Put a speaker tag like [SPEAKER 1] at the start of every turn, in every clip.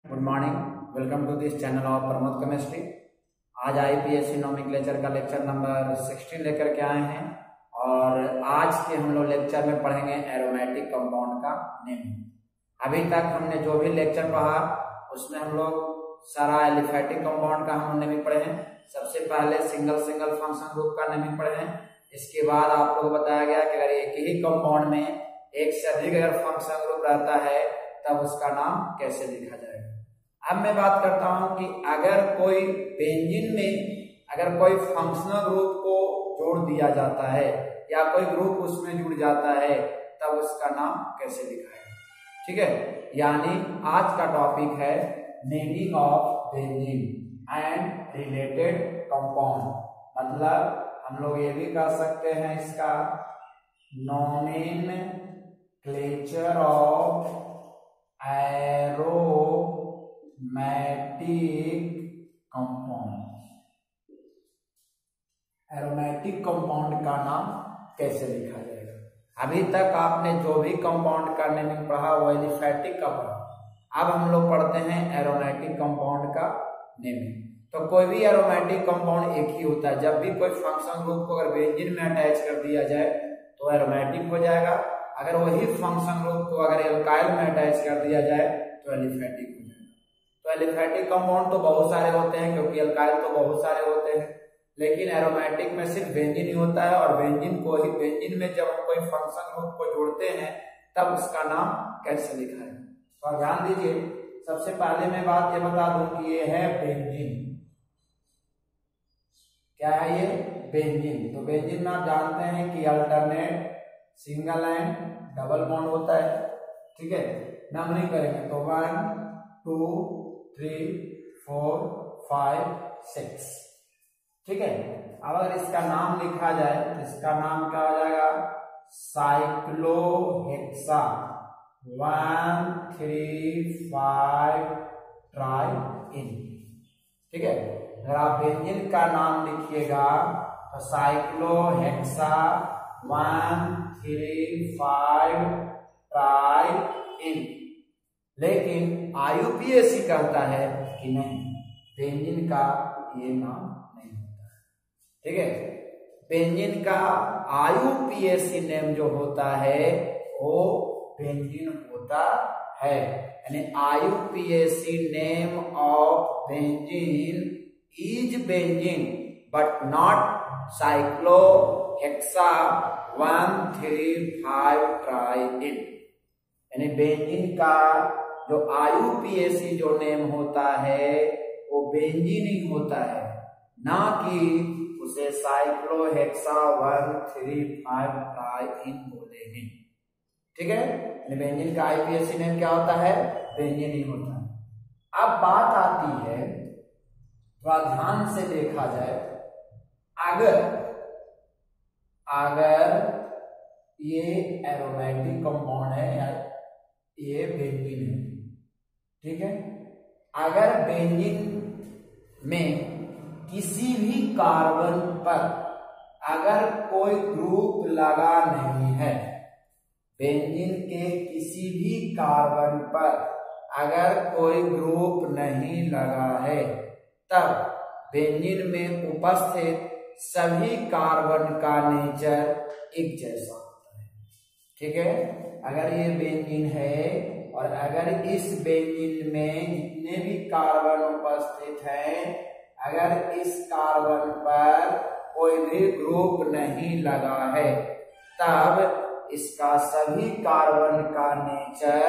[SPEAKER 1] Good morning, welcome to this channel of Pramod chemistry. आज IPSC nomenclature का lecture number 16 लेकर के आए हैं और आज के हम लोग लेक्चर में पढ़ेंगे एरोमेटिक कंपाउंड का नेम। अभी तक हमने जो भी लेक्चर पढ़ा उसमें हम लोग सारा एलिफैटिक कंपाउंड का हम नेम पढ़े हैं। सबसे पहले सिंगल फंक्शन ग्रुप का नेम पढ़े हैं। इसके बाद आप लोग बताया गया कि अगर एक ही कंपाउंड में एक से अधिक अगर फंक्शन ग्रुप रहता है तब उसका नाम कैसे लिखा जाएगा। अब मैं बात करता हूं कि अगर कोई बेंजीन में अगर कोई फंक्शनल ग्रुप को जोड़ दिया जाता है या कोई ग्रुप उसमें जुड़ जाता है तब उसका नाम कैसे लिखा है। ठीक है, यानी आज का टॉपिक है naming of benzene and related compound. मतलब हम लोग ये भी कह सकते हैं इसका नोमेनक्लेचर ऑफ एरोमेटिक कंपाउंड का नाम कैसे लिखा जाएगा। अभी तक आपने जो भी कंपाउंड का नेमिंग पढ़ा वो एलिफैटिक का पढ़ा। अब हम लोग पढ़ते हैं एरोमेटिक कंपाउंड का नेमिंग। तो कोई भी एरोमेटिक कंपाउंड एक ही होता है। जब भी कोई फंक्शन ग्रुप को अगर बेंजीन में अटैच कर दिया जाए तो एरोमेटिक हो जाएगा। अगर वही फंक्शन ग्रुप को अगर एल्काइल में अटैच कर दिया जाए तो एलिफैटिक हो जाएगा। तो एलिफैटिक कंपाउंड तो बहुत सारे होते हैं क्योंकि एल्काइल तो बहुत सारे होते हैं, लेकिन एरोमेटिक में सिर्फ बेंजीन ही होता है। और बेंजीन में जब हम कोई फंक्शन ग्रुप को जोड़ते हैं तब उसका नाम कैसे लिखा है। तो ध्यान दीजिए, सबसे पहले मैं बात ये बता दूं कि ये है बेंजीन। क्या है ये? बेंजीन। तो बेंजीन में आप जानते हैं कि alternate single and double bond होता है। ठीक है, नंबरिंग करेंगे तो 1 2 3 4 5 6। ठीक है, अब अगर इसका नाम लिखा जाए तो इसका नाम क्या हो जाएगा? साइक्लोहेक्सा 1 3 5 ट्राइइन। ठीक है, अगर आप बेंजीन का नाम लिखिएगा तो साइक्लोहेक्सा 1 3 5 ट्राइइन। लेकिन आईयूपीएसी कहता है कि नहीं, बेंजीन का ये नाम नहीं होता है। ठीक है, बेंजीन का आईयूपीएसी नेम जो होता है वो बेंजीन होता है। यानी IUPAC name of benzene is benzene but not cyclohexa 1 3 5 triene. यानी बेंजीन का जो आईयूपीएसी जो नेम होता है वो बेंजीन ही होता है, ना कि उसे साइक्लोहेक्सा 1 3 5 ट्राइइन बोले हैं। ठीक है, बेंजीन का आईयूपीएसी नेम क्या होता है? बेंजीन ही होता है। अब बात आती है, थोड़ा ध्यान से देखा जाए, अगर ये एरोमेटिक कंपाउंड है या ये बेंजीन है। ठीक है, अगर बेंजीन में किसी भी कार्बन पर अगर कोई ग्रुप लगा नहीं है, बेंजीन के किसी भी कार्बन पर अगर कोई ग्रुप नहीं लगा है तब बेंजीन में उपस्थित सभी कार्बन का नेचर एक जैसा होता है। ठीक है, अगर ये बेंजीन है और अगर इस बेंजीन में जितने भी कार्बन उपस्थित हैं, अगर इस कार्बन पर कोई भी ग्रुप नहीं लगा है तब इसका सभी कार्बन का नेचर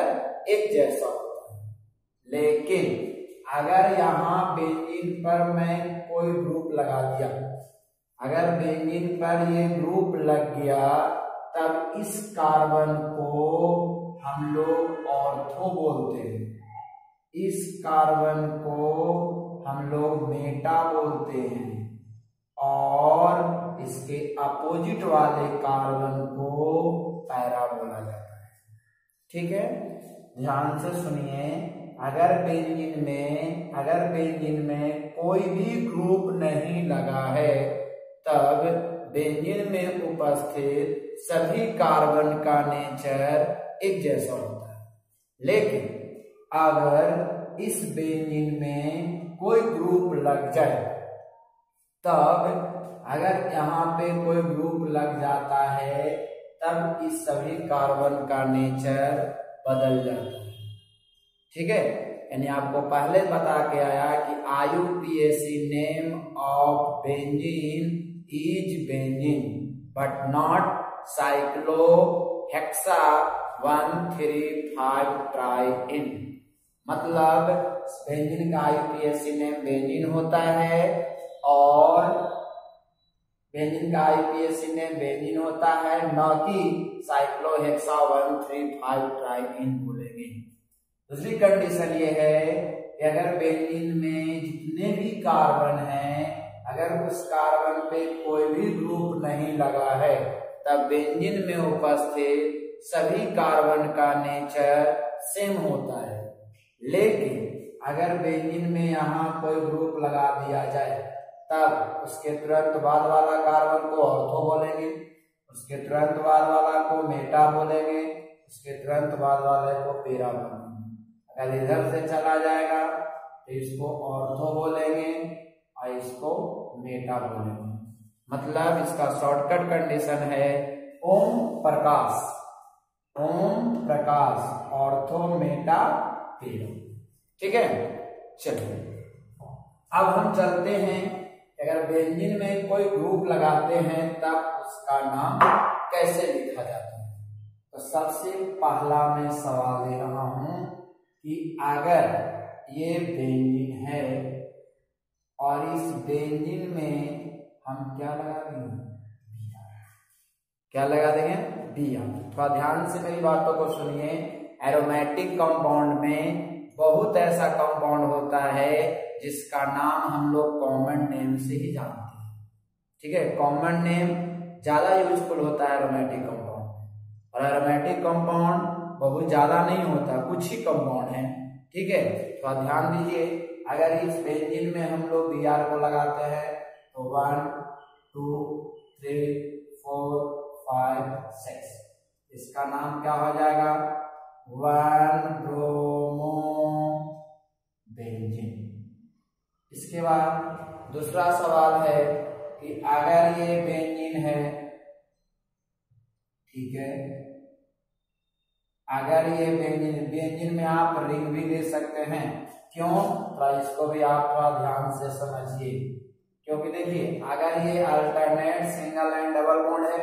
[SPEAKER 1] एक जैसा होता है। लेकिन अगर यहाँ बेंजीन पर मैं कोई ग्रुप लगा दिया, अगर बेंजीन पर ये ग्रुप लग गया तब इस कार्बन को हम लोग ऑर्थो बोलते हैं, इस कार्बन को हम लोग मेटा बोलते हैं और इसके अपोजिट वाले कार्बन को पैरा बोला जाता है। ठीक है, ध्यान से सुनिए, अगर बेंजीन में कोई भी ग्रुप नहीं लगा है तब बेंजीन में उपस्थित सभी कार्बन का नेचर एक जैसा होता है। लेकिन अगर इस बेंजीन में कोई ग्रुप लग जाए, तब अगर यहाँ पे कोई ग्रुप लग जाता है तब इस सभी कार्बन का नेचर बदल जाता है। ठीक है, यानी आपको पहले बता के आया कि IUPAC name of benzene is benzene but not cyclohexa 1,3,5 triene. मतलब बेंजीन का IUPAC नेम बेंजीन होता है और बेंजीन का IUPAC नेम बेंजीन होता है, न कि साइक्लोहेक्सा 1,3,5 ट्राइइन बोलेंगे। दूसरी कंडीशन ये है कि अगर बेंजीन में जितने भी कार्बन हैं, अगर उस कार्बन पे कोई भी ग्रुप नहीं लगा है, तब बेंजीन में उपस्थित सभी कार्बन का नेचर सेम होता है। लेकिन अगर बेंजीन में यहाँ कोई ग्रुप लगा दिया जाए, तब उसके तुरंत बाद वाला कार्बन को ऑर्थो बोलेंगे, उसके तुरंत बाद वाला को मेटा बोलेंगे, उसके तुरंत बाद वाले को पेरा बोलेंगे। अगर इधर से चला जाएगा तो इसको ऑर्थो बोलेंगे और इसको मेटा बोलेंगे। मतलब इसका शॉर्टकट कंडीशन है ओम प्रकाश, ओम प्रकाश, ऑर्थो मेटा पेरा। ठीक है, चलिए अब हम चलते हैं, अगर बेंजीन में कोई ग्रुप लगाते हैं तब उसका नाम कैसे लिखा जाता है। तो सबसे पहला मैं सवाल ले रहा हूं कि अगर ये बेंजीन है और इस बेंजीन में हम क्या लगा देंगे, क्या लगा देंगे, बिया। थोड़ा ध्यान से मेरी बातों को सुनिए। एरोमेटिक कंपाउंड में बहुत ऐसा कंपाउंड होता है जिसका नाम हम लोग कॉमन नेम से ही जानते हैं। ठीक है, कॉमन नेम ज्यादा यूजफुल होता है एरोमेटिक कंपाउंड, और एरोमेटिक कंपाउंड बहुत ज्यादा नहीं होता, कुछ ही कंपाउंड है। ठीक है, तो ध्यान दीजिए, अगर इस बेंजीन में हम लोग Br को लगाते हैं तो 1 2 3 4 5 6, इसका नाम क्या हो जाएगा, 1 ब्रोमो बेंजीन। इसके बाद दूसरा सवाल है कि अगर ये बेंजीन है, ठीक है, अगर ये बेंजीन में आप रिंग भी ले सकते हैं। क्यों, तो इसको भी आप थोड़ा ध्यान से समझिए, क्योंकि देखिए अगर ये alternate single and double bond है,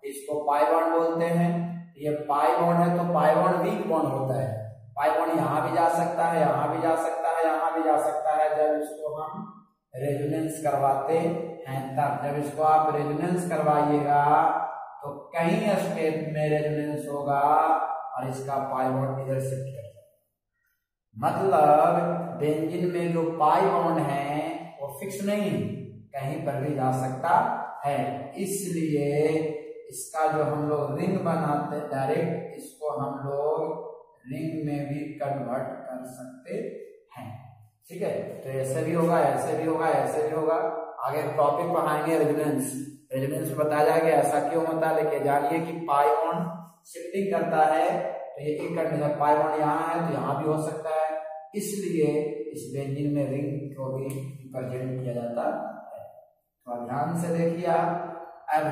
[SPEAKER 1] इसको पाई बॉन्ड बोलते हैं। ये पाई बॉन्ड है तो पाई बॉन्ड वीक बॉन्ड होता है। पाई बॉन्ड यहाँ भी जा सकता है, यहाँ भी जा सकता है, यहाँ भी जा सकता है। जब इसको हम रेजोनेंस करवाते हैं, तब जब इसको आप रेजोनेंस करवाइएगा तो कहीं स्टेप में रेजोनेंस होगा और इसका पाई बॉन्ड इधर शिफ्ट कर जाएगा। मतलब बेंजीन में जो पाई बॉन्ड है वो फिक्स नहीं, कहीं पर भी जा सकता है। इसलिए इसका जो हम लोग रिंग बनाते हैं, डायरेक्ट इसको हम लोग रिंग में भी कन्वर्ट कर सकते हैं। ठीक है, तो ऐसे भी होगा, ऐसे भी होगा, ऐसे भी होगा। आगे टॉपिक पढ़ाएंगे रेजोनेंस, रेजोनेंस में बताया जाएगा ऐसा क्यों होता है। लेकिन जानिए कि पाई बॉन्ड शिफ्टिंग करता है, तो ये एक कंडीशन, पाई बॉन्ड यहाँ है तो यहाँ भी हो सकता है। इसलिए इस बेंजीन में रिंग को भी रिप्रेजेंट किया जाता है। तो ध्यान से देखिए, अब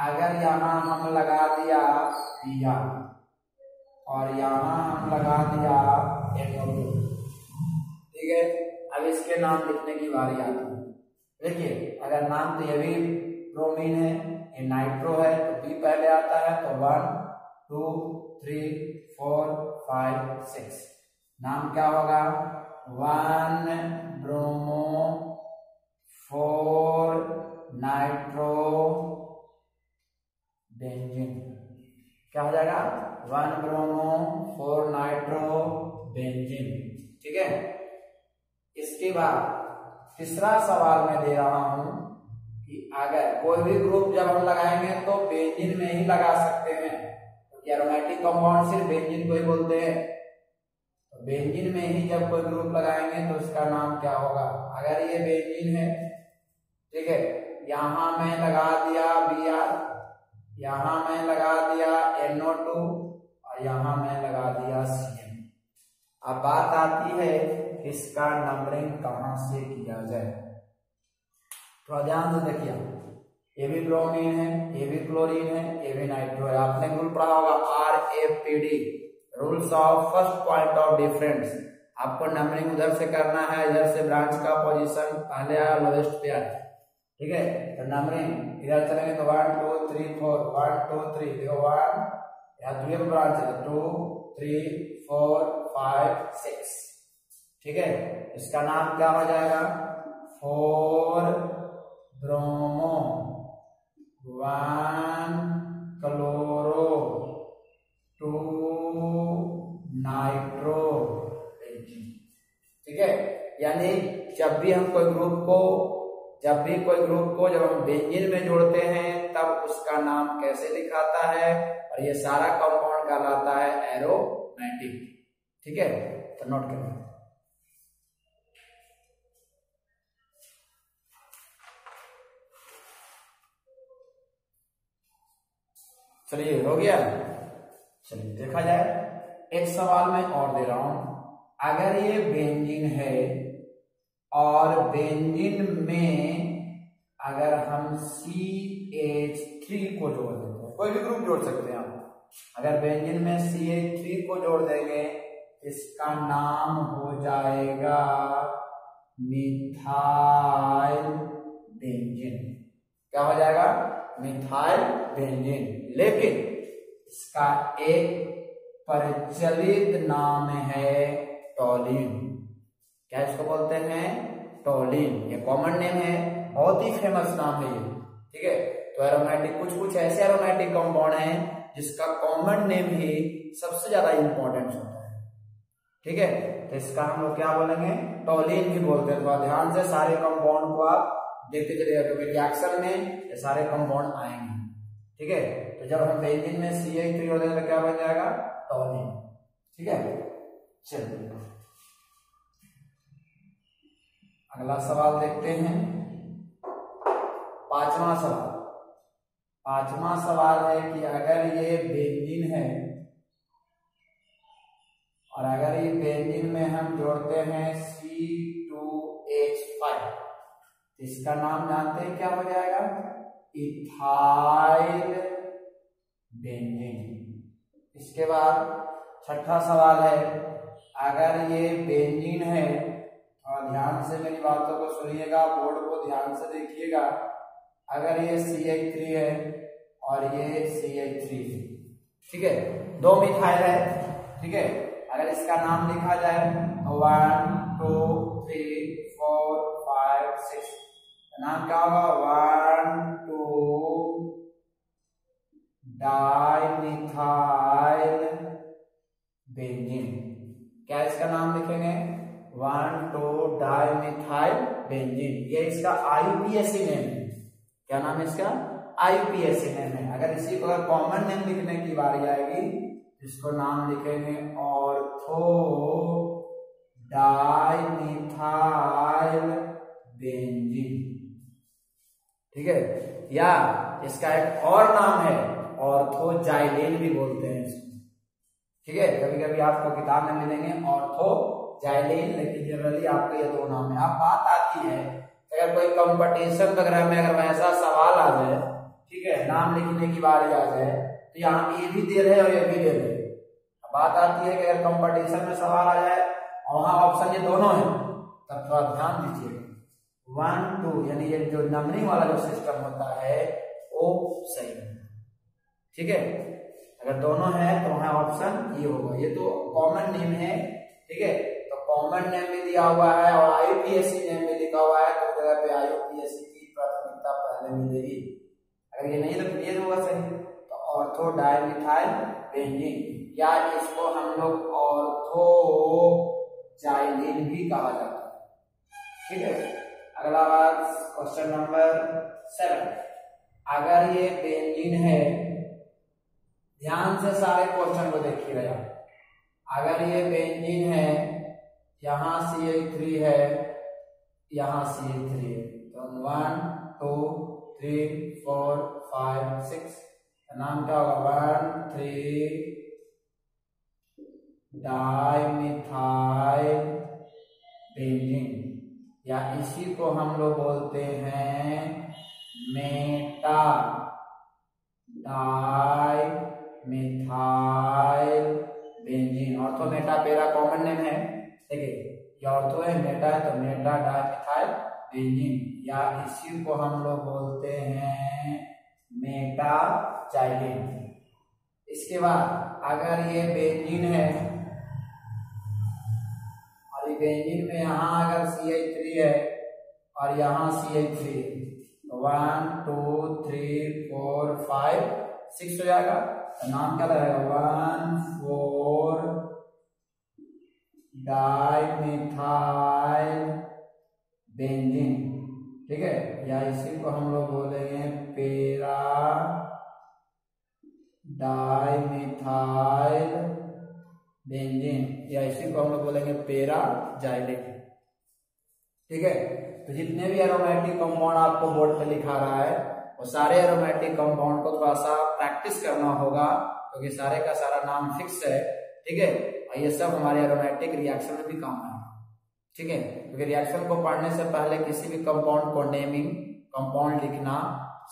[SPEAKER 1] अगर यहाँ हम लगा दिया Br और यहाँ हम लगा दिया NO2, ठीक है, अब इसके नाम लिखने की बारी आती है। देखिए अगर नाम तो ये भी ब्रोमीन है, ये नाइट्रो है, तो B पहले आता है, तो 1 2 3 4 5 6, नाम क्या होगा, 1 ब्रोमो 4 नाइट्रो बेंजीन। क्या हो जाएगा, 1 ब्रोमो 4 नाइट्रो बेंजीन। ठीक है, इसके बाद तीसरा सवाल मैं दे रहा हूं कि अगर कोई भी ग्रुप जब हम लगाएंगे तो बेंजीन में ही लगा सकते हैं, तो एरोमेटिक कंपाउंड सिर्फ बेंजीन को ही बोलते हैं। तो बेंजीन में ही जब कोई ग्रुप लगाएंगे तो उसका नाम क्या होगा। अगर ये बेंजीन है, ठीक है, यहां मैं लगा दिया Br, यहां मैं लगा दिया NO2 और यहां मैं लगा दिया Cn। अब बात आती है इसका नंबरिंग कहां से किया जाए। थोड़ा ध्यान से देखिए, ये भी ब्रोमीन है, ये भी क्लोरीन है, ये भी नाइट्रो है। आपने रूल पढ़ा होगा RFPD, rules of first point of difference. आपको नंबरिंग उधर से करना है, इधर से ब्रांच का पोजीशन पहले आया लोएस्ट पे आया, ठीक है। तो नंबरिंग इधर चलेंगे तो 1 2 3 4 1 2 3, देखो 1 यहाँ द्वितीय ब्रांच है तो 2 3 4 5 6, ठीक है। इसका नाम क्या हो जाएगा, 4 ब्रोमो 1 क्लोरो 2 नाइट्रो, ठीक है। यानी जब भी जब हम बेंजीन में जोड़ते हैं तब उसका नाम कैसे दिखाता है, और ये सारा कंपाउंड कहलाता है एरोमेटिक, ठीक है। तो नोट करें। चलिए हो गया। चलिए देखा जाए, एक सवाल मैं और दे रहा हूं। अगर ये बेंजीन है और बेंजीन में अगर हम CH3 को जोड़ देते हैं, कोई भी ग्रुप जोड़ सकते हैं आप। अगर बेंजीन में CH3 को जोड़ देंगे, इसका नाम हो जाएगा मिथाइल बेंजीन। क्या हो जाएगा, मिथाइल बेंजीन। लेकिन इसका एक प्रचलित नाम है टोलिन। क्या इसको बोलते हैं, टोलिन। ये कॉमन नेम है, बहुत ही फेमस नाम है ये, ठीक है। तो एरोमेटिक कुछ ऐसे एरोमेटिक कंपाउंड हैं जिसका कॉमन नेम ही सबसे ज्यादा इंपॉर्टेंट होता है, ठीक है। तो इसका हम लोग क्या बोलेंगे, टोलिन भी बोलते हैं। तो ध्यान से सारे कंपाउंड को आप देखते चलिएगा, क्योंकि रिएक्शन में ये सारे कंपाउंड आएंगे, ठीक है। तो जब हम बेंजीन में CH3 जोड़ देंगे तो क्या बन जाएगा, टोलिन, ठीक है। चलिए अगला सवाल देखते हैं, पांचवा सवाल है कि अगर ये बेंजीन है और अगर ये बेंजीन में हम जोड़ते हैं C2H5, इसका नाम जानते हैं क्या हो जाएगा, इथाइल बेंजीन। इसके बाद छठा सवाल है, अगर ये बेंजीन है, और ध्यान से मेरी बातों को सुनिएगा, बोर्ड को ध्यान से देखिएगा। अगर ये CH3 है और ये CH3 है, ठीक है, दो मिथाइल है, ठीक है। अगर इसका नाम लिखा जाए तो 1 2 3 4 5 6, नाम क्या होगा, 1 2 डाइमिथाइल बेंजीन। क्या इसका नाम लिखेंगे, 1 2 डाइमिथाइल बेंजीन। ये इसका IUPAC नेम है। क्या नाम है इसका, IUPAC नेम है। अगर इसी को अगर कॉमन नेम लिखने की बारी आएगी, इसको नाम लिखेंगे ऑर्थो डाइमिथाइल बेंजीन, ठीक है। या इसका एक और नाम है, ऑर्थोजाइलिन भी बोलते हैं इसको, ठीक है। कभी कभी आपको किताब में मिलेंगे ऑर्थोजाइलिन, लेकिन जनरली आपको ये दो नाम है। अब बात आती है, अगर कोई कंपटीशन वगैरह में अगर वैसा सवाल आ जाए, ठीक है, नाम लिखने की बारी आ जाए, तो यहाँ ये भी दे रहे और ये भी दे रहे। बात आती है कि अगर कंपटीशन में सवाल आ जाए और वहां ऑप्शन ये दोनों है, तब थोड़ा ध्यान दीजिए। 1 2 यानी ये जो नंबरिंग वाला जो सिस्टम होता है वो सही है, ठीक है। अगर दोनों है तो वहां ऑप्शन ये होगा। ये तो कॉमन नेम है, ठीक है। तो कॉमन नेम भी दिया हुआ है और IUPAC नेम भी लिखा हुआ है, तो जगह पे IUPAC की प्राथमिकता पहले मिलेगी। अगर ये नहीं तो ये होगा सही, तो ऑर्थो डाइमिथाइल बेंजीन, या इसको हम लोग ऑर्थो जाइलिन भी कहा जाता है, ठीक है। अगला बात, क्वेश्चन नंबर 7, अगर ये बेंजीन है, ध्यान से सारे क्वेश्चन को देखिएगा। अगर ये बेंजीन है, यहाँ CH3 है, यहाँ CH3 है, तो 1 2 3 4 5 6, नाम क्या होगा, 1 3 डाइमिथाइल बेंजीन, या इसी को हम लोग बोलते हैं Meta dimethyl benzene. Ortho Meta पेरा कॉमन नेम है, देखिए ये ऑर्थो है, मेटा है, तो मेटा डाइमिथाइल बेंजीन, या इसी को हम लोग बोलते हैं मेटा चाइलिन। इसके बाद अगर ये बेंजीन है और ये बेंजीन में यहाँ अगर CH3 है और यहाँ CH3, 1 2 3 4 5 6 हो जाएगा, तो नाम क्या रहेगा 1,4 डाइमिथाइल बेंजीन, ठीक है। या इसी को हम लोग बोलेंगे पेरा डाइमिथाइल बेंजीन, या इसी को हम लोग बोलेंगे पेरा जाइलिन, ठीक है। तो जितने भी एरोमेटिक कंपाउंड आपको बोर्ड पे लिखा रहा है वो सारे एरोमेटिक कंपाउंड को थोड़ा सा प्रैक्टिस करना होगा, क्योंकि सारे का सारा नाम फिक्स है, ठीक है। और ये सब हमारे एरोमेटिक रिएक्शन में भी काम आएगा, ठीक है। क्योंकि रिएक्शन को पढ़ने से पहले किसी भी कंपाउंड को नेमिंग, कंपाउंड लिखना,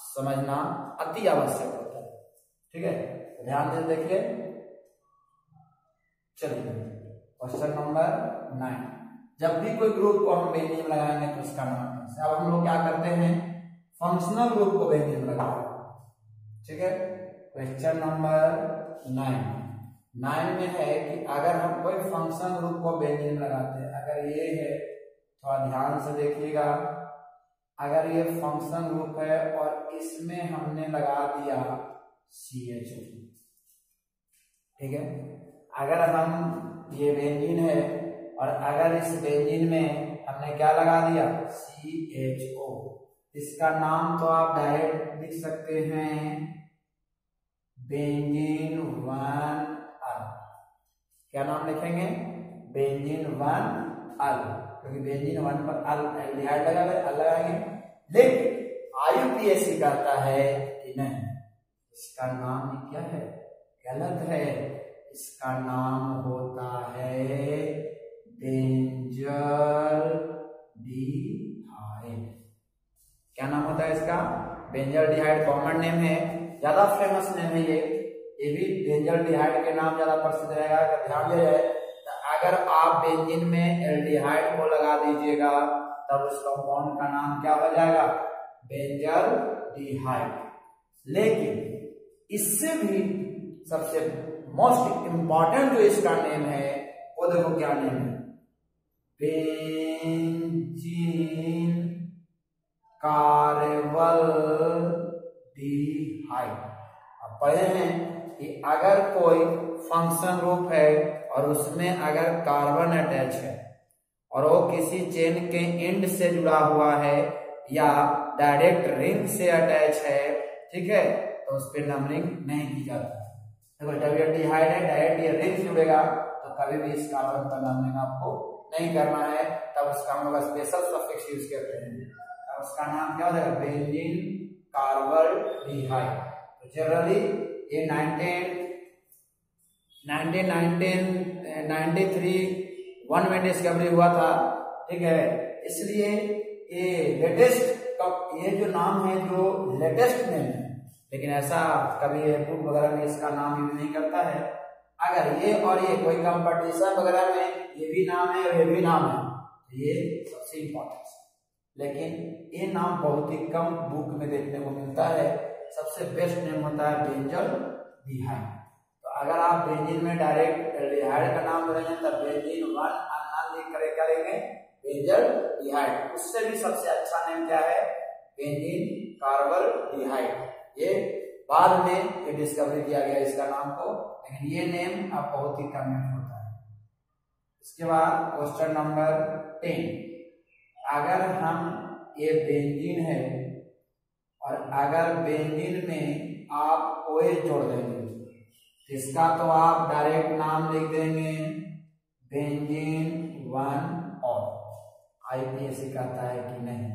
[SPEAKER 1] समझना अति आवश्यक होता है, ठीक है। ध्यान से देखिए, चलिए क्वेश्चन नंबर 9। जब भी कोई ग्रुप को हम बेंजीन में लगाएंगे तो उसका नाम कैसे, अब हम लोग क्या करते हैं फंक्शनल ग्रुप को बेंजीन में लगाते हैं, ठीक है। क्वेश्चन नंबर 9 में है कि अगर हम कोई फंक्शनल ग्रुप को बेंजीन में लगाते हैं, अगर ये है, थोड़ा ध्यान से देखिएगा, अगर ये फंक्शनल ग्रुप है और इसमें हमने लगा दिया CH, ठीक है। अगर हम ये बेंजीन है और अगर इस बेंजीन में हमने क्या लगा दिया CHO, इसका नाम तो आप डायरेक्ट लिख सकते हैं बेंजीन 1-अल। क्या नाम लिखेंगे बेंजीन 1-अल, क्योंकि बेंजीन 1 पर अल एल्डिहाइड लगाएंगे। लेकिन IUPAC कहता है कि नहीं, इसका नाम क्या है, गलत है, इसका नाम होता है बेंजल्डिहाइड। क्या नाम होता है इसका, बेंजल्डिहाइड कॉमन नेम है, ज्यादा फेमस नेम है ये भी बेंजल्डिहाइड के नाम ज्यादा प्रसिद्ध रहेगा। अगर ध्यान दिया जाए तो अगर आप बेंजीन में एल्डिहाइड को लगा दीजिएगा तब उस कंपाउंड का नाम क्या हो जाएगा बेंजल्डिहाइड। लेकिन इससे भी सबसे मोस्ट इंपॉर्टेंट जो इसका नेम है वो देखो क्या नेम है, बेंजीन कार्बल्डिहाइड। अब पढ़े हैं कि अगर कोई फंक्शन ग्रुप है और उसमें अगर कार्बन अटैच है और वो किसी चेन के एंड से जुड़ा हुआ है या डायरेक्ट रिंग से अटैच है, ठीक है, तो उस पर नंबरिंग नहीं की जाती। देखो डब्ल्यूएल्डिहाइड है, डायरेक्ट ये रिंग से जुड़ेगा तो कभी भी इस कार्बन पर नंबरिंग आपको नहीं करना है, तब उसका हम लोग स्पेशल सफिक्स यूज करते हैं, तब उसका नाम क्या हो जाएगा बेंजीन कार्बल्डिहाइड। तो जनरली ये 1993 1 में डिस्कवरी हुआ था, ठीक है। इसलिए ये लेटेस्ट, ये जो नाम है जो लेटेस्ट नेम है, लेकिन ऐसा कभी बुक वगैरह में इसका नाम यूज नहीं करता है। अगर ये और ये कोई कंपटीशन वगैरह में ये भी नाम है और ये भी नाम है तो ये सबसे इंपॉर्टेंट है, लेकिन ये नाम बहुत ही कम बुक में देखने को मिलता है। सबसे बेस्ट नेम होता है बेंजल्डिहाइड। तो अगर आप बेंजीन में डायरेक्ट एल्डिहाइड का नाम लेंगे तब बेंजीन 1 लिख कर क्या लेंगे बेंजल्डिहाइड। उससे भी सबसे अच्छा नेम क्या है बेंजीन कार्बल्डिहाइड। ये बाद में ये डिस्कवरी किया गया इसका नाम को, लेकिन ये नेम अब बहुत ही कम यूज होता है। इसके बाद क्वेश्चन नंबर 10, अगर हम ये बेंजीन है और अगर बेंजीन में आप OH जोड़ देंगे तो इसका तो आप डायरेक्ट नाम लिख देंगे बेंजीन 1-ऑल। IUPAC कहता है कि नहीं,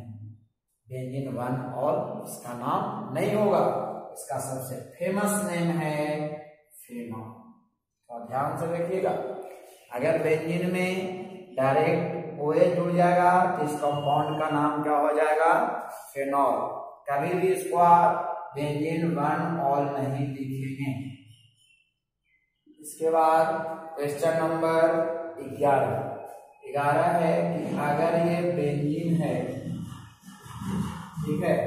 [SPEAKER 1] बेंजीन 1-ऑल इसका नाम नहीं होगा, इसका सबसे फेमस नेम है फेनॉल। तो ध्यान से देखिएगा, अगर बेंजीन में डायरेक्ट OH जुड़ जाएगा तो इस कंपाउंड का नाम क्या हो जाएगा, फेनॉल। कभी भी इसको आप बेंजीन 1 ऑल नहीं लिखेंगे। इसके बाद क्वेश्चन नंबर 11 है कि अगर ये बेंजीन है, ठीक है,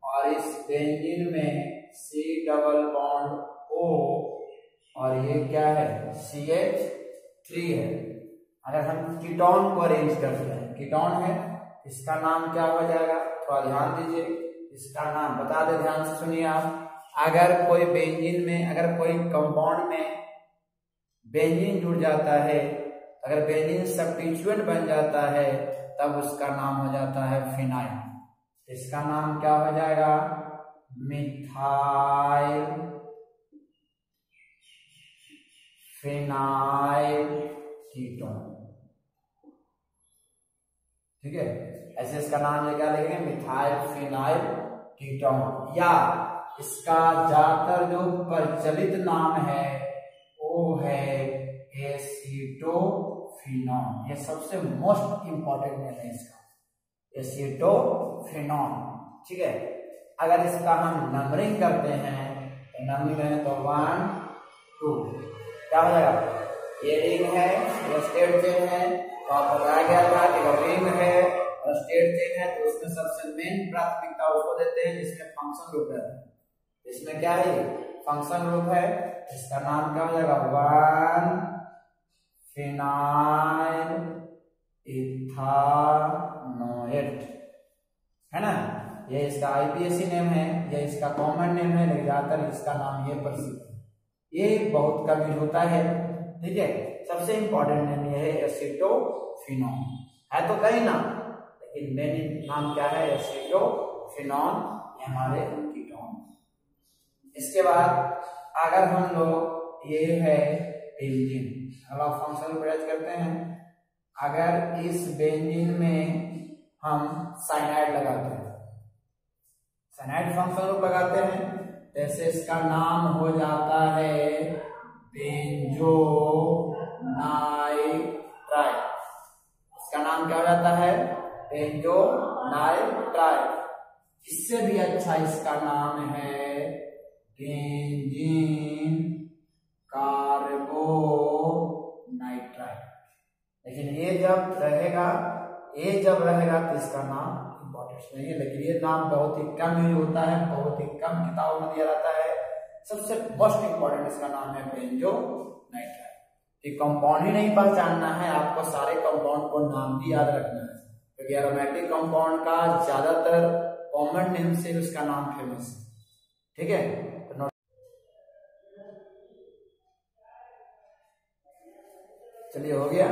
[SPEAKER 1] और इस बेंजीन में C डबल बॉन्ड O और ये क्या है, CH3 है। अगर हम कीटोन को अरेंज करते हैं, कीटोन है, इसका नाम क्या हो जाएगा, थोड़ा ध्यान दीजिए, इसका नाम बता दे, ध्यान से सुनिए आप। अगर कोई बेंजीन में, अगर कोई कंपाउंड में बेंजीन जुड़ जाता है, अगर बेंजीन सब्स्टिट्यूएंट बन जाता है, तब उसका नाम हो जाता है फिनाइल। इसका नाम क्या हो जाएगा, मिथाइल फिनाइल कीटोन। ठीक है, ऐसे इसका नाम ये क्या लिखेंगे, मिथाइल फिनाइल कीटोन। या इसका ज्यादातर जो प्रचलित नाम है वो है एसीटोफिनॉन। ये सबसे मोस्ट इंपॉर्टेंट नेम है इसका, एसीटोफिनॉन। ठीक है, अगर इसका हम नंबरिंग करते हैं तो नंबरिंग है तो 1 2 क्या हो जाएगा, ये रिंग है, ये स्टेट चेन है, तो आपको बताया गया था कि रिंग है और स्टेट चेन है तो उसमें सबसे मेन प्राथमिकता उसको देते हैं जिसमें फंक्शन ग्रुप रहता है। इसमें क्या है, फंक्शन ग्रुप है, इसका नाम क्या हो जाएगा, 1 फिनाइल इथानोएट, है ना। ये इसका IPSC नेम है, ये इसका कॉमन नेम है, लेकिन ज्यादातर इसका नाम ये प्रसिद्ध है, ये बहुत कम यूज होता है। ठीक है, सबसे इंपॉर्टेंट नेम ये है एसीटोफिनॉन, है तो कहीं ना, लेकिन मेन नाम क्या है, एसीटोफिनॉन, ये हमारे कीटोन। इसके बाद अगर हम लोग, ये है बेंजीन, अगला फंक्शन प्रेस करते हैं। अगर इस बेंजीन में हम साइनाइड लगाते हैं, साइनाइड फंक्शन ग्रुप लगाते हैं, जैसे इसका नाम हो जाता है बेंजोनाइट्राइड। इसका नाम क्या हो जाता है, बेंजोनाइट्राइड। इससे भी अच्छा इसका नाम है बेंजीन कार्बोनाइट्राइड। लेकिन ये जब रहेगा तो इसका नाम इंपॉर्टेंस नहीं है, लेकिन ये नाम बहुत ही कम यूज होता है, बहुत ही कम किताबों में दिया जाता है। सबसे मोस्ट इंपॉर्टेंट इसका नाम है बेंजोनाइट्राइड। ये कंपाउंड ही नहीं पहचानना है, आपको सारे कंपाउंड को नाम भी याद रखना है, क्योंकि एरोमेटिक कंपाउंड का ज्यादातर कॉमन नेम से उसका नाम फेमस है। ठीक है, तो चलिए हो गया।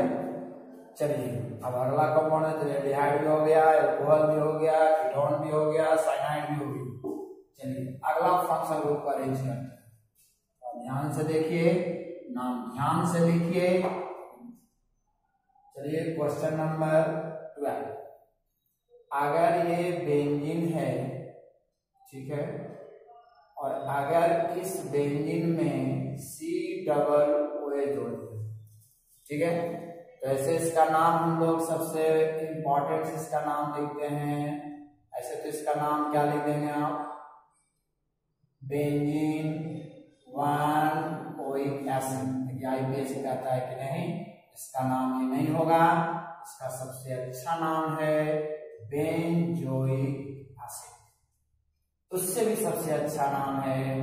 [SPEAKER 1] चलिए अब अगला कंपाउंड है, तो एल्डिहाइड भी हो गया, अल्कोहल भी हो गया, कीटोन भी हो गया, साइनाइड भी हो गया। चलिए अगला फंक्शन ग्रुप को अरेंज करते हैं। तो ध्यान से देखिए, नाम ध्यान से लिखिए। चलिए क्वेश्चन नंबर 12, अगर ये बेंजीन है, ठीक है, और अगर इस बेंजीन में C डबल OH जोड़ दिया, ठीक है, तो ऐसे इसका नाम हम लोग सबसे इंपॉर्टेंट इसका नाम लिखते हैं। ऐसे तो इसका नाम क्या लिख देंगे आप, बेंजीन 1 ओइक एसिड। IPSC कहता है कि नहीं, इसका नाम ये नहीं होगा, इसका सबसे अच्छा नाम है बेंजोइक एसिड। उससे भी सबसे अच्छा नाम है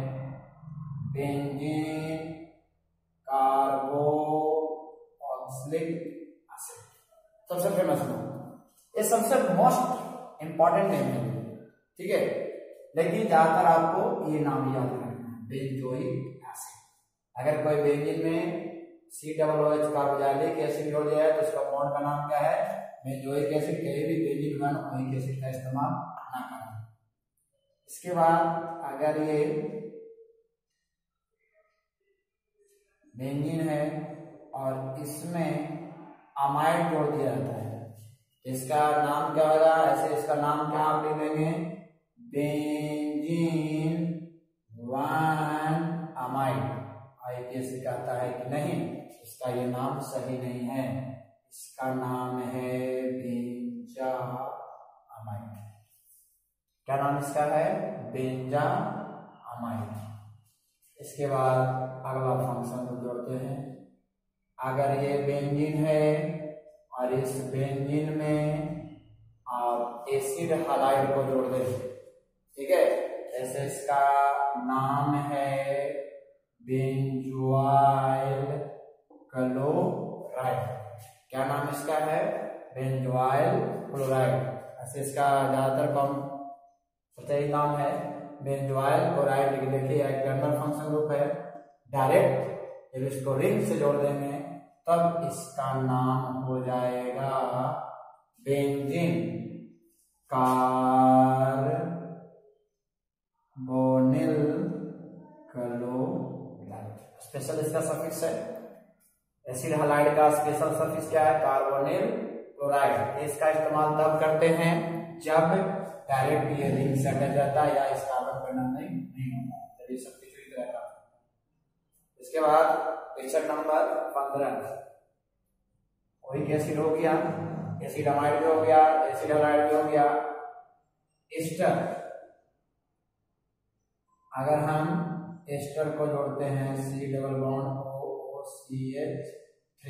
[SPEAKER 1] बेंजीन कार्बोक्सिलिक एसिड, सबसे फेमस नाम, ये सबसे मोस्ट इंपॉर्टेंट नेम है। ठीक है, लेकिन ज्यादातर आपको ये नाम याद रखना है, बेंजोइक एसिड। अगर कोई बेंजीन में C double OH carboxylic acid जोड़ दिया है तो उसका कंपाउंड का नाम क्या है, बेंजोइक एसिड। कहीं भी बेंजीन 1 ओइक एसिड का इस्तेमाल ना करें। इसके बाद अगर ये बेंजीन है और इसमें अमाइड जोड़ दिया जाता है, इसका नाम क्या होगा, ऐसे इसका नाम क्या आप लिख देंगे, बेंजीन 1 अमाइड। IPSC कहता है कि नहीं, इसका ये नाम सही नहीं है, इसका नाम है बेंजामाइड। क्या नाम इसका है? बेंजामाइड। इसके बाद अगला फंक्शन को जोड़ते हैं। अगर ये बेंजीन है और इस बेंजीन में आप एसिड हालाइड को जोड़ दें, ठीक है, जैसे इसका नाम है बेंजोइल क्लोराइड। क्या नाम इसका है? Benzoyl chloride. ऐसे इसका ज्यादातर कम सही नाम है बेंजोइल क्लोराइड। लेकिन देखिए एक्सटर्नल फंक्शन ग्रुप है, डायरेक्ट जब इसको रिंग से जोड़ देंगे तब इसका नाम हो जाएगा बेंजीन कार्बोनिल क्लोराइड। स्पेशल इसका सफिक्स है, एसिड हालाइड का स्पेशल सफिक्स क्या है? Carbonyl chloride. इसका इस्तेमाल तब करते हैं जब डायरेक्ट ये रिंग से अटैच रहता है या इस कार्बन पर नहीं होता, जब ये सब्स्टिट्यूट रहता है। इसके बाद क्वेश्चन नंबर 15, वही एसिड हो गया, एसिड अमाइड भी हो गया, एसिड हालाइड भी हो गया। एस्टर, अगर हम एस्टर को जोड़ते हैं C डबल बॉन्ड OCH3,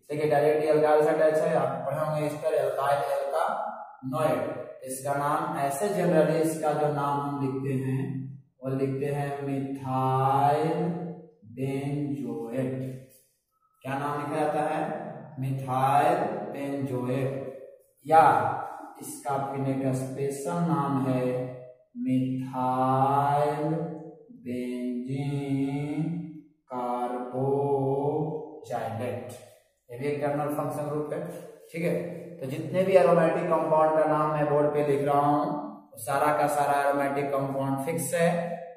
[SPEAKER 1] देखिए डायरेक्टली एल्काइल से अटैच है। आप पढ़े होंगे एस्टर एल्काइल एल्कानॉइड। इसका नाम ऐसे जनरली इसका जो नाम हम लिखते हैं वो लिखते हैं मिथाइल बेंजोएट। क्या नाम लिखा जाता है? Methyl benzoate. या इसका पीने का स्पेशल नाम है मिथाइल बेंजीन कार्बोजाइलेट। ये भी एक टर्मिनल फंक्शन ग्रुप है, ठीक है। तो जितने भी एरोमेटिक कंपाउंड का नाम मैं बोर्ड पे लिख रहा हूँ सारा का सारा एरोमेटिक कंपाउंड फिक्स है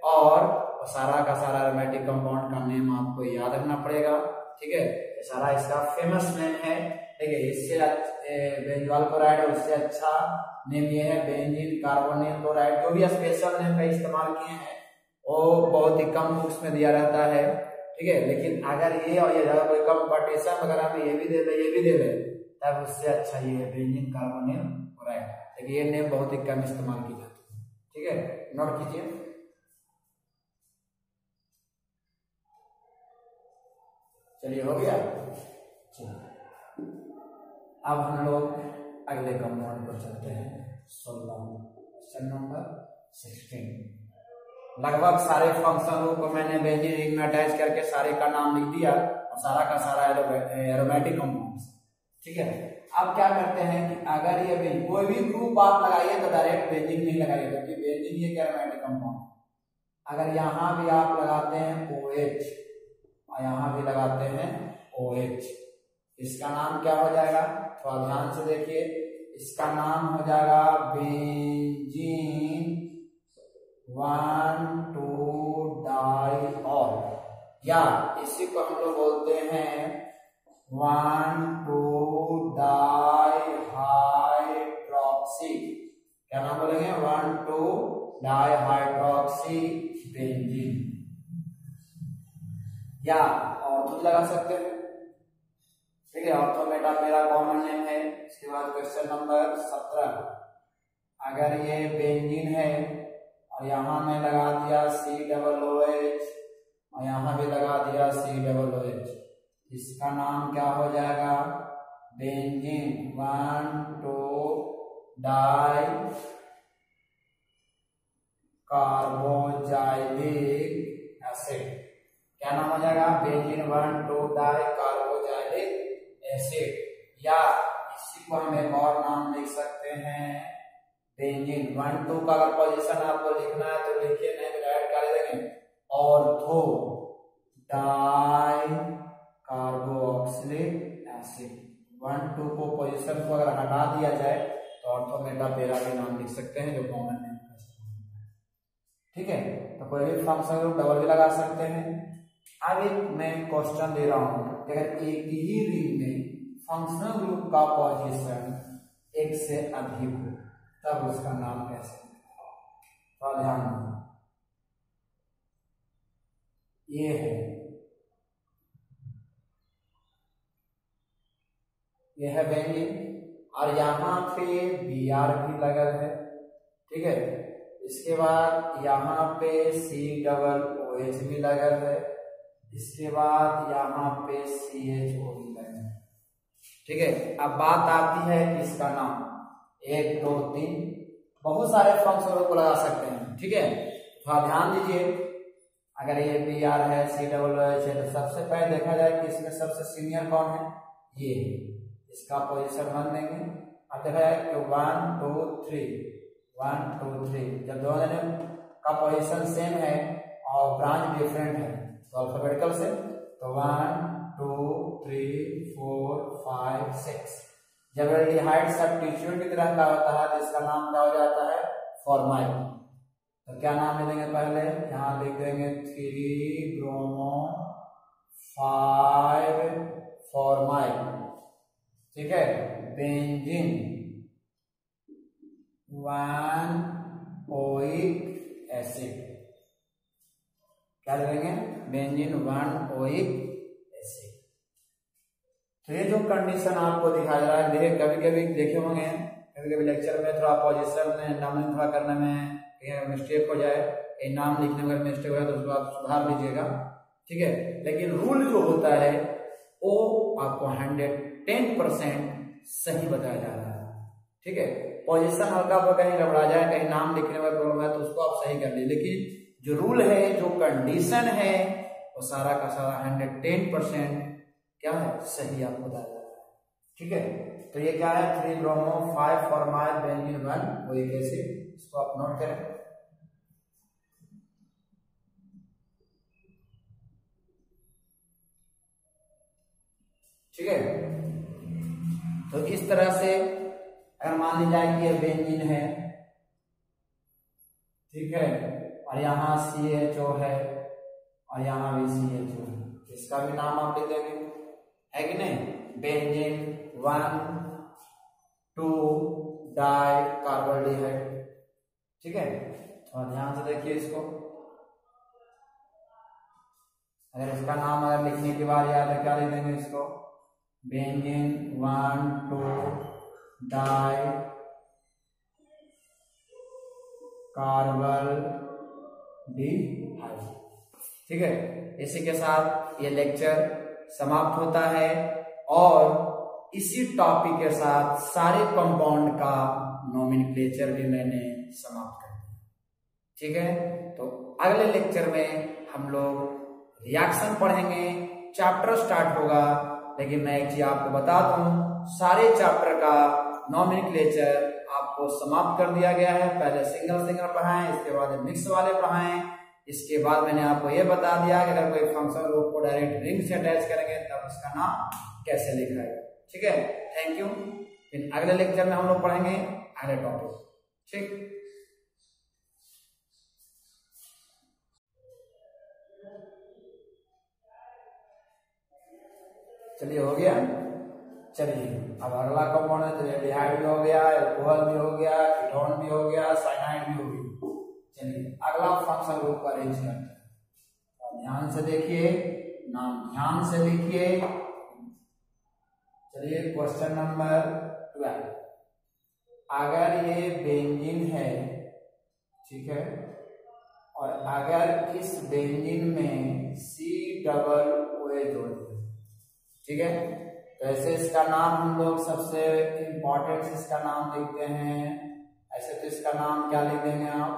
[SPEAKER 1] और सारा का सारा एरोमेटिक कंपाउंड का नेम आपको याद रखना पड़ेगा, ठीक है। सारा इसका फेमस नेम है, ठीक है। इससे बेंजोइल क्लोराइड है, उससे अच्छा नेम ये है बेंजीन कार्बोनिल क्लोराइड। जो भी स्पेशल नेम का इस्तेमाल किए हैं वो बहुत ही कम बुक्स में दिया रहता है, ठीक है। लेकिन अगर ये और ये ज्यादा कोई कंपटीशन वगैरह में ये भी दे दे ये भी दे दे तब उससे अच्छा ये है बेंजीन कार्बोनिल क्लोराइड। लेकिन ये नेम बहुत ही कम इस्तेमाल की जाती है, ठीक है, नोट कीजिए। चलिए हो गया। अब हम लोग अगले कंपाउंड पर चलते हैं। 16 क्वेश्चन नंबर 16। लगभग सारे फंक्शन को मैंने बेंजीन रिंग में अटैच करके सारे का नाम लिख दिया और सारा का सारा एरोमेटिक कंपाउंड, ठीक है। अब क्या करते हैं कि अगर ये कोई भी ग्रुप आप लगाइए तो डायरेक्ट बेंजीन नहीं लगाइए, क्योंकि बेंजीन ये क्या एरोमेटिक कंपाउंड। अगर यहाँ भी आप लगाते हैं OH और यहाँ भी लगाते हैं OH, इसका नाम क्या हो जाएगा? थोड़ा ध्यान से देखिए, इसका नाम हो जाएगा बेंजीन 1,2-डाइऑल, या इसी को हम लोग बोलते हैं 1,2-डाइहाइड्रॉक्सी। क्या नाम बोलेंगे? 1,2-डाइहाइड्रॉक्सी बेंजीन, या ऑर्थो लगा सकते हैं, ठीक है। ऑर्थो मेटा मेरा कॉमन नेम है। इसके बाद क्वेश्चन नंबर 17, अगर ये बेंजीन है और यहाँ में लगा दिया COOH और यहाँ भी लगा दिया COOH, इसका नाम क्या हो जाएगा? Benzene dicarboxylic acid. क्या नाम हो जाएगा? Benzene dicarboxylic acid. या इसी को हम एक और नाम लिख सकते हैं बेंजीन 1,2 का अगर पोजीशन आपको लिखना है तो लिखिए, नहीं तो ऐड कर देंगे ऑर्थो डाइकार्बोक्सिलिक एसिड। 1,2 को पोजीशन को अगर हटा दिया जाए तो ऑर्थो मेटा पेरा के नाम लिख सकते हैं, जो कॉमन नेम का इस्तेमाल होता है, ठीक है। तो कोई भी फंक्शन ग्रुप डबल भी लगा सकते हैं। अब एक मैं क्वेश्चन दे रहा हूं, अगर एक ही रिंग में फंक्शनल ग्रुप का पोजीशन एक से अधिक हो तब उसका नाम कैसे? तो ध्यान दो, ये है ये है बेंजीन, और यहाँ पे Br भी लगा है, ठीक है। इसके बाद यहाँ पे COOH भी लगा है, इसके बाद यहाँ पे CHO भी लगा है, ठीक है। अब बात आती है इसका नाम, 1 2 3 बहुत सारे फंक्शनों को लगा सकते हैं, ठीक है। थोड़ा ध्यान दीजिए, अगर ये Br है, COOH है, तो सबसे पहले देखा जाए कि इसमें सबसे सीनियर कौन है, ये, इसका पोजीशन 1 देंगे। अब देखा जाए कि 1 2 3 1 2 3, जब दोनों जने का पोजीशन सेम है और ब्रांच डिफरेंट है तो अल्फाबेटिकल से, तो 1 2 3 4 5 6, जब एल्डिहाइड सब्स्टिट्यूट की तरह का होता है तो इसका नाम क्या हो जाता है, फॉर्माइल। तो क्या नाम ले देंगे, पहले यहाँ लिख देंगे 3 ब्रोमो 5 फॉर्माइल, ठीक है। बेंजीन 1 ओइक एसिड, क्या देंगे, बेंजीन 1 ओइक एसिड। तो ये जो कंडीशन आपको दिखाया जा रहा है, देखिए कभी कभी देखे होंगे, कभी कभी लेक्चर में थोड़ा पोजीशन में नाम थोड़ा करने में मिस्टेक हो जाए, एक नाम लिखने में मिस्टेक हो जाए तो उसको आप सुधार लीजिएगा, ठीक है। लेकिन रूल जो होता है वो आपको 110% सही बताया जा रहा है, ठीक है। पोजीशन हल्का पर कहीं गड़बड़ा जाए, कहीं नाम लिखने में प्रॉब्लम है तो उसको आप सही कर लीजिए, लेकिन जो रूल है, जो कंडीशन है, वो सारा का सारा 110% क्या है, सही आपको बताया जा रहा है, ठीक है। तो ये क्या है, 3 bromo 5 formyl benzene 1 oic acid, इसको आप नोट करें। ठीक है, तो इस तरह से अगर मान ली जाए कि ये बेंजीन है, ठीक है, और यहाँ CHO है और यहाँ भी CHO है, इसका भी नाम आप लिख देंगे, है कि नहीं, बेंजीन 1 2 डाई कार्बोल्डिहाइड, ठीक है। थोड़ा ध्यान से देखिए इसको, अगर इसका नाम अगर लिखने की बात याद है, क्या लिख देंगे इसको, बेंजीन 1 2 डाई कार्बल डिहाइड, ठीक है। इसी के साथ ये लेक्चर समाप्त होता है और इसी टॉपिक के साथ सारे कंपाउंड का नोमेनक्लेचर भी मैंने समाप्त कर दिया, ठीक है। तो अगले लेक्चर में हम लोग रिएक्शन पढ़ेंगे, चैप्टर स्टार्ट होगा, लेकिन मैं एक चीज आपको बता दूं, सारे चैप्टर का नोमेनक्लेचर आपको समाप्त कर दिया गया है। पहले सिंगल सिंगल पढ़ाएं, इसके बाद मिक्स वाले पढ़ाएं, इसके बाद मैंने आपको ये बता दिया कि अगर कोई फंक्शन ग्रुप को डायरेक्ट रिंग से अटैच करेंगे तब उसका नाम कैसे लिखा है, ठीक है। थैंक यू, फिर अगले लेक्चर में हम लोग पढ़ेंगे अगले टॉपिक, ठीक। चलिए हो गया, चलिए अब अगला कंपाउंड है, तो एल्डिहाइड भी हो गया, अल्कोहल भी हो गया, कीटोन भी हो गया, साइनाइड भी हो गया। चलिए अगला फंक्शन ग्रुप का अरेंज करते हैं, ध्यान से देखिए, नाम ध्यान से लिखिए। चलिए क्वेश्चन नंबर 12, अगर ये बेंजीन है, ठीक है, और अगर इस बेंजीन में COOH जोड़ दिया, ठीक है, तो ऐसे इसका नाम हम लोग सबसे इंपॉर्टेंट इसका नाम लिखते हैं, ऐसे तो इसका नाम क्या लिख देंगे आप,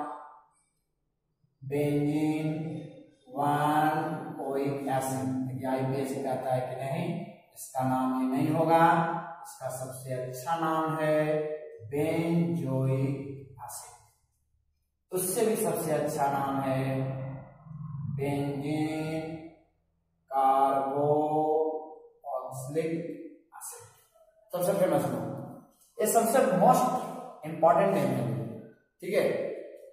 [SPEAKER 1] बेंजीन 1 ओइक एसिड। IUPAC कहता है कि नहीं, इसका नाम ये नहीं होगा, इसका सबसे अच्छा नाम है बेंजोइक एसिड, उससे भी सबसे अच्छा नाम है बेंजीन कार्बोक्सिलिक एसिड, सबसे फेमस नाम, ये सबसे मोस्ट इंपॉर्टेंट नेम है, ठीक है।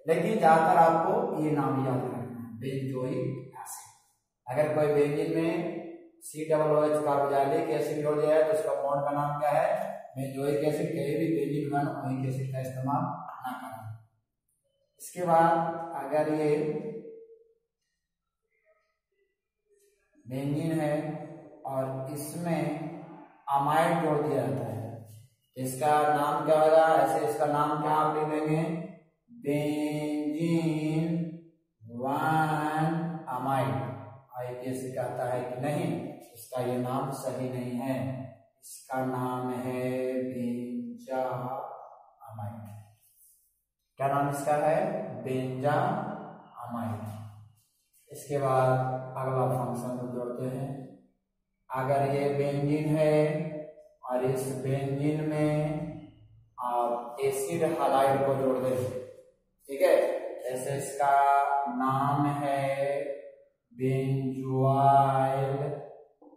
[SPEAKER 1] लेकिन ज्यादातर आपको ये नाम याद रखना है, बेंजोइक एसिड। अगर कोई बेंजीन में COOH कार्बोक्सिलिक एसिड जोड़ दिया है तो उसका बॉन्ड का नाम क्या है, बेंजोइक एसिड। कहीं भी बेंजीन 1 ओइक एसिड का इस्तेमाल ना करना। इसके बाद अगर ये बेंजीन है और इसमें अमाइड जोड़ दिया जाता है। इसका नाम क्या होगा, ऐसे इसका नाम क्या आप लिख देंगे, बेंजीन 1 अमाइड। आईपीएससी कहता है कि नहीं, इसका ये नाम सही नहीं है, इसका नाम है बेंजा अमाइड। क्या नाम इसका है, बेंजा अमाइड। इसके बाद अगला फंक्शन को जोड़ते हैं। अगर ये बेंजीन है और इस बेंजीन में आप एसिड हैलाइड को जोड़ दें, ठीक है, जैसे इसका नाम है बेंजोइल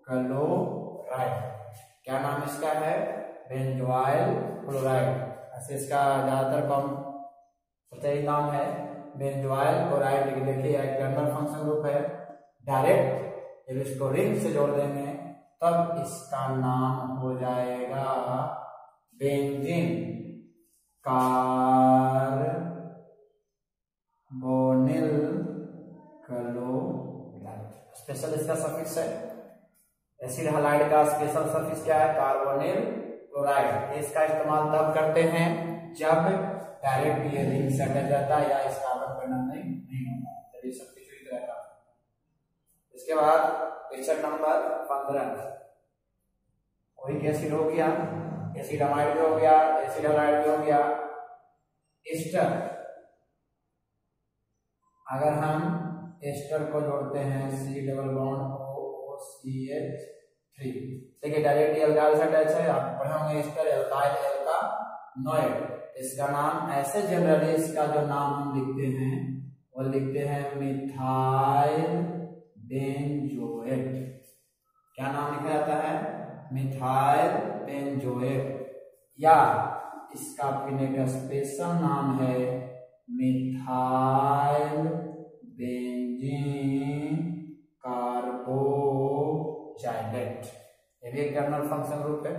[SPEAKER 1] क्लोराइड। क्या नाम इसका है, बेंजोइल क्लोराइड। ऐसे इसका ज्यादातर कम सही नाम है बेंजोइल क्लोराइड। लेकिन देखिए एक जनरल फंक्शन ग्रुप है, डायरेक्ट जब इसको रिंग से जोड़ देंगे तब इसका नाम हो जाएगा बेंजीन कार्बोनिल क्लोराइड। स्पेशल इसका सफिक्स है, एसिड हैलाइड का स्पेशल सफिक्स क्या है, कार्बोनिल क्लोराइड। इसका इस्तेमाल तब करते हैं जब डायरेक्ट ये रिंग से अटैच जाता है या इस कार्बन पर नहीं होता, जब ये सब कुछ इस तरह का। इसके बाद क्वेश्चन नंबर 15, वही एसिड हो गया, एसिड अमाइड भी हो गया, एसिड हैलाइड भी हो गया। एस्टर, अगर हम एस्टर को जोड़ते हैं C डबल बॉन्ड OCH3, देखिए डायरेक्टली अल्काइल से अटैच है, आप पढ़े होंगे एस्टर एल्काइल एल्कानोइड। इसका नाम ऐसे जनरली इसका जो नाम हम लिखते हैं वो लिखते हैं मिथाइल बेंजोएट। क्या नाम लिखा जाता है, मिथाइल बेंजोएट, या इसका पीने का स्पेशल नाम है मिथाइल बेंजीन कार्बोजाइलेट। ये भी एक जनरल फंक्शन ग्रुप है,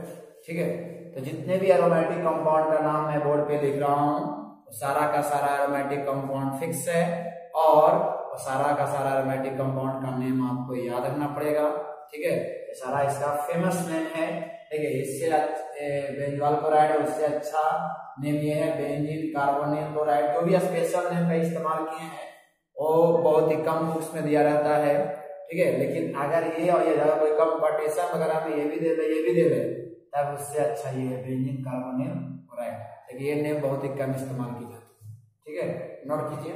[SPEAKER 1] ठीक है। तो जितने भी एरोमेटिक कंपाउंड का नाम मैं बोर्ड पे लिख रहा हूँ वो सारा का सारा एरोमेटिक कंपाउंड फिक्स है, और सारा का सारा एरोमेटिक कंपाउंड का नेम आपको याद रखना पड़ेगा, ठीक है। सारा इसका फेमस नेम है, देखिए इससे बेंजोइल क्लोराइड है, उससे अच्छा नेम ये है बेंजीन कार्बोनिल क्लोराइड। जो भी स्पेशल नेम का इस्तेमाल किए हैं वो बहुत ही कम बुक्स में दिया रहता है, ठीक है। लेकिन अगर ये और ये कोई कंपटीशन वगैरह में ये भी दे दे तब उससे अच्छा ये है बेंजीन कार्बोनिल क्लोराइड। लेकिन ये नेम बहुत ही कम इस्तेमाल की जाती है, ठीक है, नोट कीजिए।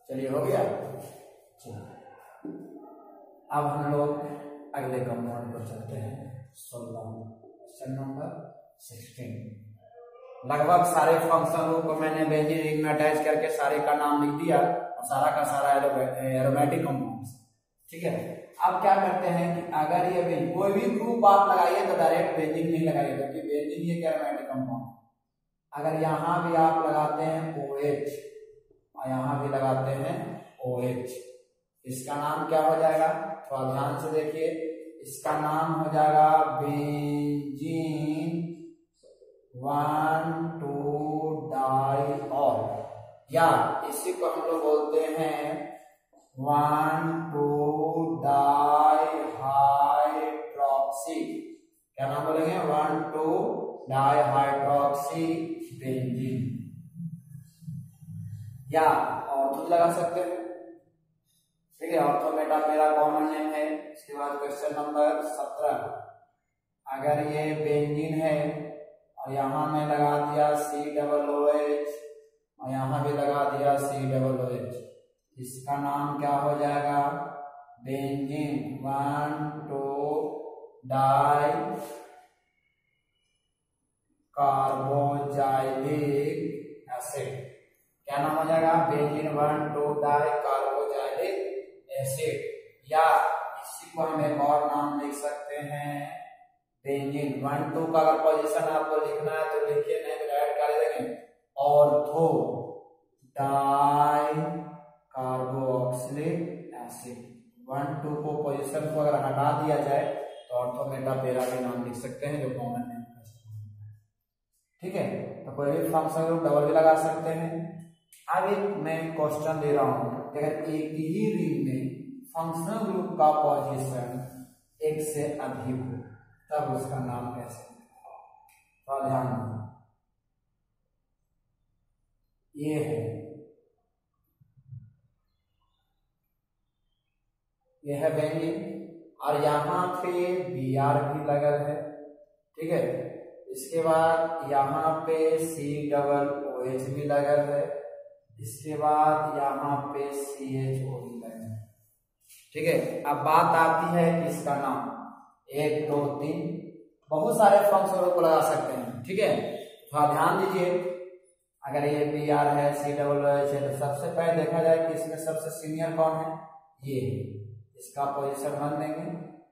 [SPEAKER 1] चलिए हो गया। अब हम लोग अगले कंपाउंड पर चलते हैं। 16 क्वेश्चन नंबर 16। लगभग सारे फंक्शनों को मैंने बेंजीन रिंग में अटैच करके सारे का नाम लिख दिया और सारा का सारा एरोमेटिक कंपाउंड, ठीक है। अब क्या करते हैं कि अगर ये कोई भी ग्रुप आप लगाइए तो डायरेक्ट बेंजीन नहीं लगाइए, क्योंकि बेंजीन ये एरोमेटिक कंपाउंड। अगर यहाँ भी आप लगाते हैं OH और यहाँ भी लगाते हैं OH, इसका नाम क्या हो जाएगा, थोड़ा ध्यान से देखिए, इसका नाम हो जाएगा बेंजीन 1,2-डाइऑल, या इसी को हम लोग बोलते हैं 1,2-डाइहाइड्रॉक्सी। क्या नाम बोलेंगे, 1,2-डाइहाइड्रॉक्सी बेंजीन, या ऑर्थो लगा सकते हैं, ठीक है। ऑर्थो मेटा मेरा कॉमन नेम है। इसके बाद क्वेश्चन नंबर 17, अगर ये बेंजीन है और यहाँ में लगा दिया COOH और यहाँ भी लगा दिया COOH, इसका नाम क्या हो जाएगा, बेंजीन 1,2-डाइकार्बोजाइलिक एसिड। क्या नाम हो जाएगा, बेंजीन 1,2-डाइकार्बोजाइलिक एसिड, या इसी को हम एक और नाम लिख सकते हैं बेंजीन 1,2 का अगर पोजीशन आपको लिखना है तो लिखिए, नहीं तो डायरेक्ट क्या लिखेंगे, ऑर्थो डाइकार्बोक्सिलिक एसिड। 1,2 को पोजीशन को अगर हटा दिया जाए तो ऑर्थो मेटा पेरा के नाम लिख सकते हैं, जो कॉमन नेम का इस्तेमाल होता है, ठीक है। तो कोई भी फंक्शन ग्रुप डबल भी लगा सकते हैं। अब एक मैं क्वेश्चन दे रहा हूं, अगर एक ही रिंग में फंक्शनल ग्रुप का पोजीशन एक से अधिक हो तब उसका नाम कैसे, तो ध्यान दो ये है, यह है बेंजीन और यहाँ पे Br भी लगा है, ठीक है। इसके बाद यहाँ पे COOH भी लगा है, इसके बाद यहाँ पे CHO भी लगा है, ठीक है। अब बात आती है कि इसका नाम 1 2 3 बहुत सारे फंक्शनल को लगा सकते हैं, ठीक है। थोड़ा ध्यान दीजिए, अगर ये Br है COOH है तो सबसे पहले देखा जाए कि इसमें सबसे सीनियर कौन है, ये इसका पोजीशन 1 देंगे।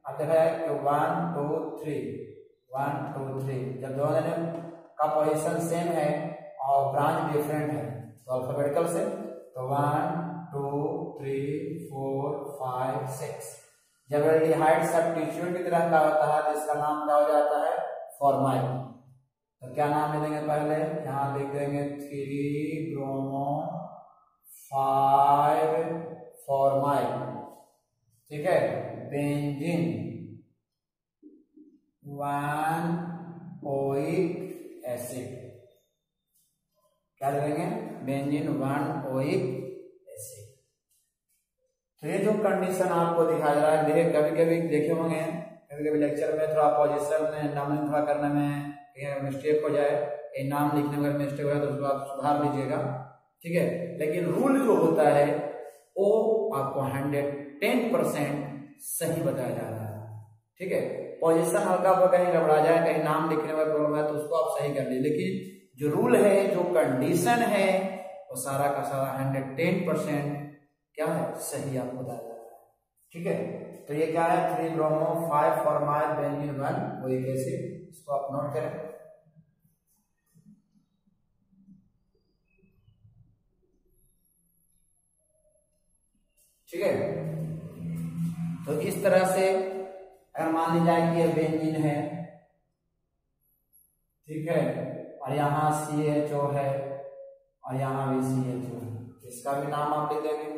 [SPEAKER 1] अब देखा जाए कि 1 2 3 जब दोनों का पोजीशन सेम है और ब्रांच डिफरेंट है तो अल्फाबेटिकल से तो 1 2 3 4 5 6 जब एल्डिहाइड सब्स्टिट्यूट की तरह का होता है तो इसका नाम क्या हो जाता है, फॉर्माइल। तो क्या नाम ले देंगे, पहले यहाँ लिख देंगे 3 ब्रोमो 5 फॉर्माइल, ठीक है। बेंजीन 1 ओइक एसिड, क्या देंगे, बेंजीन 1 ओइक एसिड। तो ये जो कंडीशन आपको दिखाई दे रहा है, देखिए कभी कभी देखे होंगे, कभी कभी लेक्चर में थोड़ा पोजीशन में नाम थोड़ा करने में मिस्टेक हो जाए, ये नाम लिखने में मिस्टेक हो जाए तो उसको आप सुधार लीजिएगा, ठीक है। लेकिन रूल जो होता है वो आपको 110% सही बताया जा रहा है, ठीक है। पोजीशन हल्का पर कहीं गड़बड़ा जाए, कहीं नाम लिखने में प्रॉब्लम है तो उसको आप सही कर लीजिए, लेकिन जो रूल है, जो कंडीशन है वो सारा का सारा 110% क्या है, सही आपको बताया जा रहा है, ठीक है। तो ये क्या है, 3 bromo 5 formyl benzene 1 oic acid, इसको आप नोट करें। ठीक है, तो इस तरह से अगर मान ली जाए कि ये बेंजीन है, ठीक है, और यहाँ CHO है और यहाँ भी CHO है, इसका भी नाम आप लिख देंगे,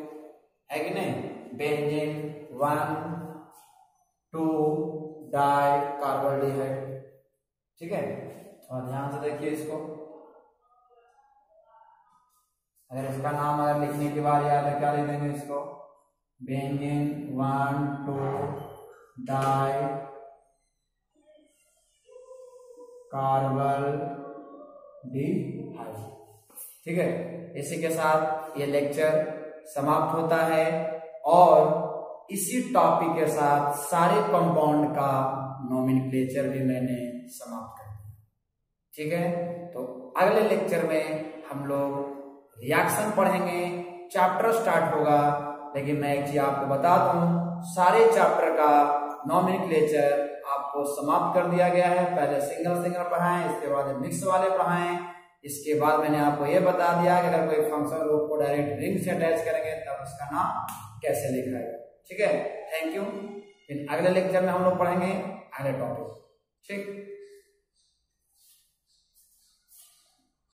[SPEAKER 1] है कि नहीं, बेंजीन 1 2 डाई कार्बोल्डिहाइड, ठीक है। और ध्यान से देखिए इसको, अगर इसका नाम अगर लिखने के बाद याद है क्या लिख देंगे इसको, बेंजीन 1 2 डाई कार्बोल्डिहाइड, ठीक है। इसी के साथ ये लेक्चर समाप्त होता है और इसी टॉपिक के साथ सारे कंपाउंड का नोमेनक्लेचर भी मैंने समाप्त कर दिया, ठीक है। तो अगले लेक्चर में हम लोग रिएक्शन पढ़ेंगे, चैप्टर स्टार्ट होगा, लेकिन मैं एक चीज आपको बता दूं, सारे चैप्टर का नोमेनक्लेचर आपको समाप्त कर दिया गया है। पहले सिंगल पढ़ाएं, इसके बाद मिक्स वाले पढ़ाएं, इसके बाद मैंने आपको ये बता दिया कि अगर कोई फंक्शन ग्रुप को डायरेक्ट रिंग से अटैच करेंगे तब उसका नाम कैसे लिखा है, ठीक है। Thank you. फिर अगले लेक्चर में हम लोग पढ़ेंगे अगले टॉपिक, ठीक।